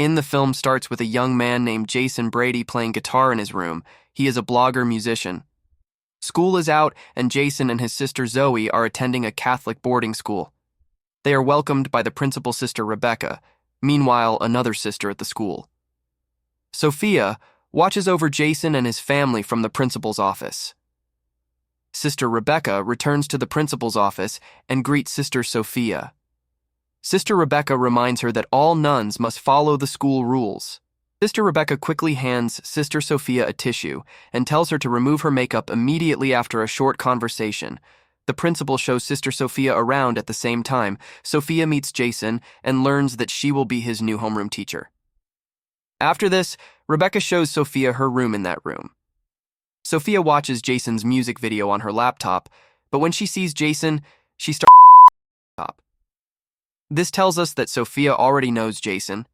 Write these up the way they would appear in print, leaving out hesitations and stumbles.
In the film starts with a young man named Jason Brady playing guitar in his room. He is a blogger musician. School is out, and Jason and his sister Zoe are attending a Catholic boarding school. They are welcomed by the principal's sister Rebecca, meanwhile another sister at the school. Sophia watches over Jason and his family from the principal's office. Sister Rebecca returns to the principal's office and greets Sister Sophia. Sister Rebecca reminds her that all nuns must follow the school rules. Sister Rebecca quickly hands Sister Sophia a tissue and tells her to remove her makeup immediately after a short conversation. The principal shows Sister Sophia around at the same time. Sophia meets Jason and learns that she will be his new homeroom teacher. After this, Rebecca shows Sophia her room in that room. Sophia watches Jason's music video on her laptop, but when she sees Jason, she starts laptop. This tells us that Sophia already knows Jason.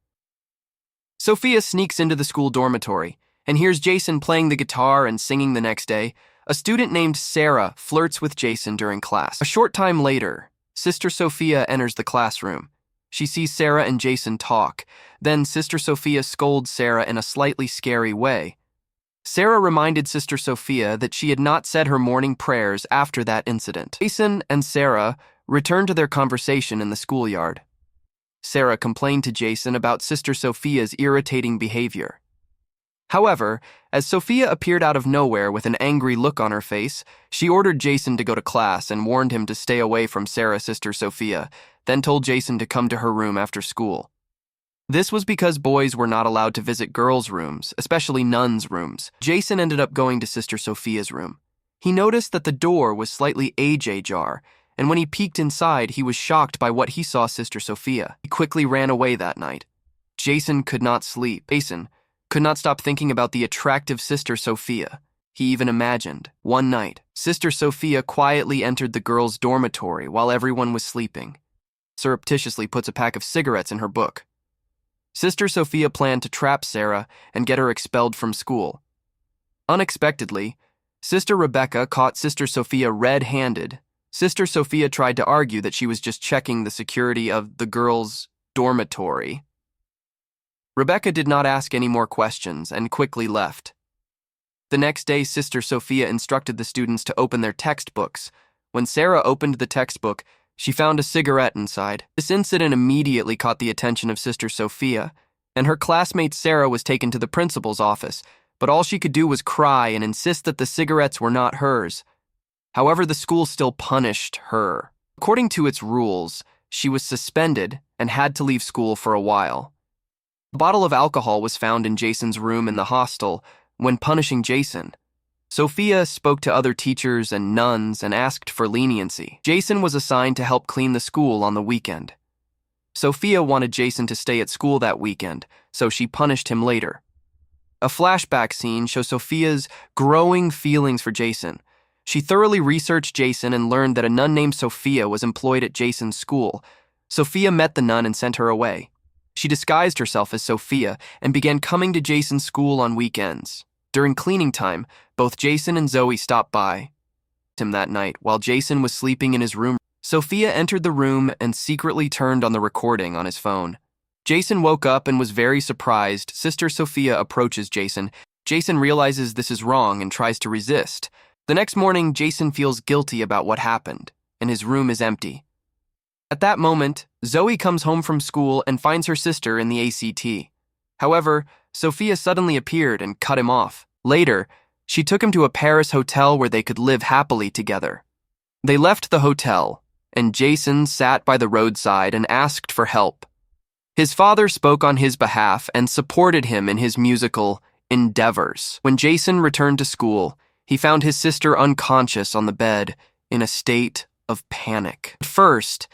Sophia sneaks into the school dormitory and hears Jason playing the guitar and singing the next day. A student named Sarah flirts with Jason during class. A short time later, Sister Sophia enters the classroom. She sees Sarah and Jason talk. Then Sister Sophia scolds Sarah in a slightly scary way. Sarah reminded Sister Sophia that she had not said her morning prayers after that incident. Jason and Sarah returned to their conversation in the schoolyard. Sarah complained to Jason about Sister Sophia's irritating behavior. However, as Sophia appeared out of nowhere with an angry look on her face, she ordered Jason to go to class and warned him to stay away from Sarah's Sister Sophia, then told Jason to come to her room after school. This was because boys were not allowed to visit girls' rooms, especially nuns' rooms. Jason ended up going to Sister Sophia's room. He noticed that the door was slightly ajar, and when he peeked inside, he was shocked by what he saw Sister Sophia. He quickly ran away that night. Jason could not sleep. Jason could not stop thinking about the attractive Sister Sophia. He even imagined, one night, Sister Sophia quietly entered the girls' dormitory while everyone was sleeping. Surreptitiously puts a pack of cigarettes in her book. Sister Sophia planned to trap Sarah and get her expelled from school. Unexpectedly, Sister Rebecca caught Sister Sophia red-handed. Sister Sophia tried to argue that she was just checking the security of the girls' dormitory. Rebecca did not ask any more questions and quickly left. The next day, Sister Sophia instructed the students to open their textbooks. When Sarah opened the textbook, she found a cigarette inside. This incident immediately caught the attention of Sister Sophia, and her classmate Sarah was taken to the principal's office, but all she could do was cry and insist that the cigarettes were not hers. However, the school still punished her. According to its rules, she was suspended and had to leave school for a while. A bottle of alcohol was found in Jason's room in the hostel. When punishing Jason, Sophia spoke to other teachers and nuns and asked for leniency. Jason was assigned to help clean the school on the weekend. Sophia wanted Jason to stay at school that weekend, so she punished him later. A flashback scene shows Sophia's growing feelings for Jason. She thoroughly researched Jason and learned that a nun named Sophia was employed at Jason's school. Sophia met the nun and sent her away. She disguised herself as Sophia and began coming to Jason's school on weekends. During cleaning time, both Jason and Zoe stopped by him that night while Jason was sleeping in his room. Sophia entered the room and secretly turned on the recording on his phone. Jason woke up and was very surprised. Sister Sophia approaches Jason. Jason realizes this is wrong and tries to resist. The next morning, Jason feels guilty about what happened, and his room is empty. At that moment, Zoe comes home from school and finds her sister in the ACT. However, Sophia suddenly appeared and cut him off. Later, she took him to a Paris hotel where they could live happily together. They left the hotel, and Jason sat by the roadside and asked for help. His father spoke on his behalf and supported him in his musical endeavors. When Jason returned to school, he found his sister unconscious on the bed in a state of panic. At first,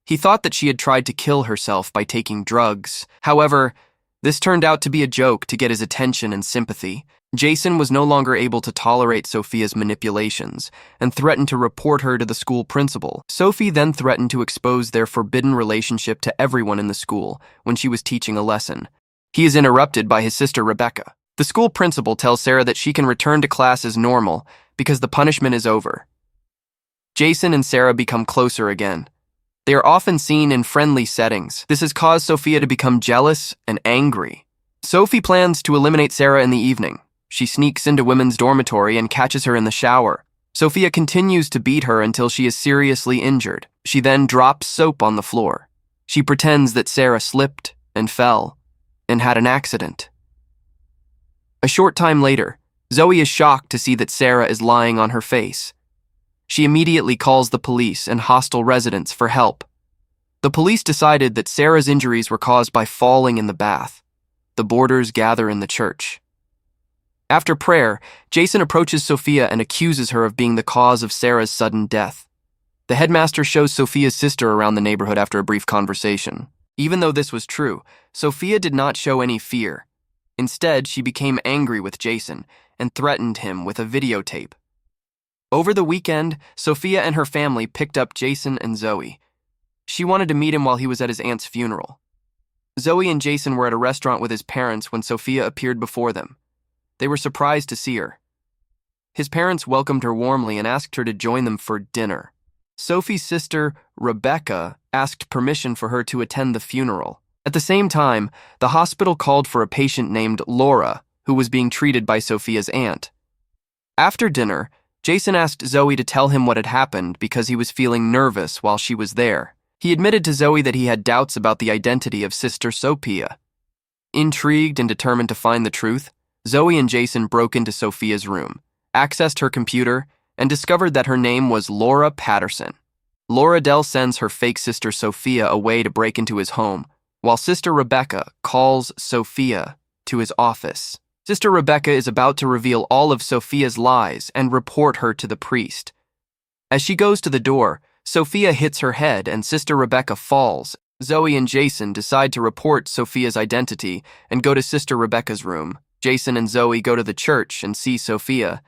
he thought that she had tried to kill herself by taking drugs. However, this turned out to be a joke to get his attention and sympathy. Jason was no longer able to tolerate Sophia's manipulations and threatened to report her to the school principal. Sophie then threatened to expose their forbidden relationship to everyone in the school when she was teaching a lesson. He is interrupted by his sister Rebecca. The school principal tells Sarah that she can return to class as normal because the punishment is over. Jason and Sarah become closer again. They are often seen in friendly settings. This has caused Sophia to become jealous and angry. Sophie plans to eliminate Sarah in the evening. She sneaks into women's dormitory and catches her in the shower. Sophia continues to beat her until she is seriously injured. She then drops soap on the floor. She pretends that Sarah slipped and fell and had an accident. A short time later, Zoe is shocked to see that Sarah is lying on her face. She immediately calls the police and hostel residents for help. The police decided that Sarah's injuries were caused by falling in the bath. The boarders gather in the church. After prayer, Jason approaches Sophia and accuses her of being the cause of Sarah's sudden death. The headmaster shows Sophia's sister around the neighborhood after a brief conversation. Even though this was true, Sophia did not show any fear. Instead, she became angry with Jason and threatened him with a videotape. Over the weekend, Sophia and her family picked up Jason and Zoe. She wanted to meet him while he was at his aunt's funeral. Zoe and Jason were at a restaurant with his parents when Sophia appeared before them. They were surprised to see her. His parents welcomed her warmly and asked her to join them for dinner. Sophie's sister, Rebecca, asked permission for her to attend the funeral. At the same time, the hospital called for a patient named Laura, who was being treated by Sophia's aunt. After dinner, Jason asked Zoe to tell him what had happened because he was feeling nervous while she was there. He admitted to Zoe that he had doubts about the identity of Sister Sophia. Intrigued and determined to find the truth, Zoe and Jason broke into Sophia's room, accessed her computer, and discovered that her name was Laura Patterson. Laura Dell sends her fake sister Sophia away to break into his home, while Sister Rebecca calls Sophia to his office. Sister Rebecca is about to reveal all of Sophia's lies and report her to the priest. As she goes to the door, Sophia hits her head and Sister Rebecca falls. Zoe and Jason decide to report Sophia's identity and go to Sister Rebecca's room. Jason and Zoe go to the church and see Sophia.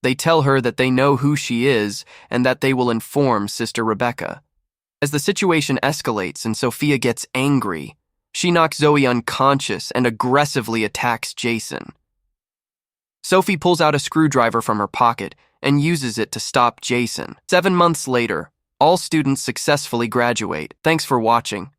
They tell her that they know who she is and that they will inform Sister Rebecca. As the situation escalates and Sophia gets angry, she knocks Zoe unconscious and aggressively attacks Jason. Sophie pulls out a screwdriver from her pocket and uses it to stop Jason. 7 months later, all students successfully graduate. Thanks for watching.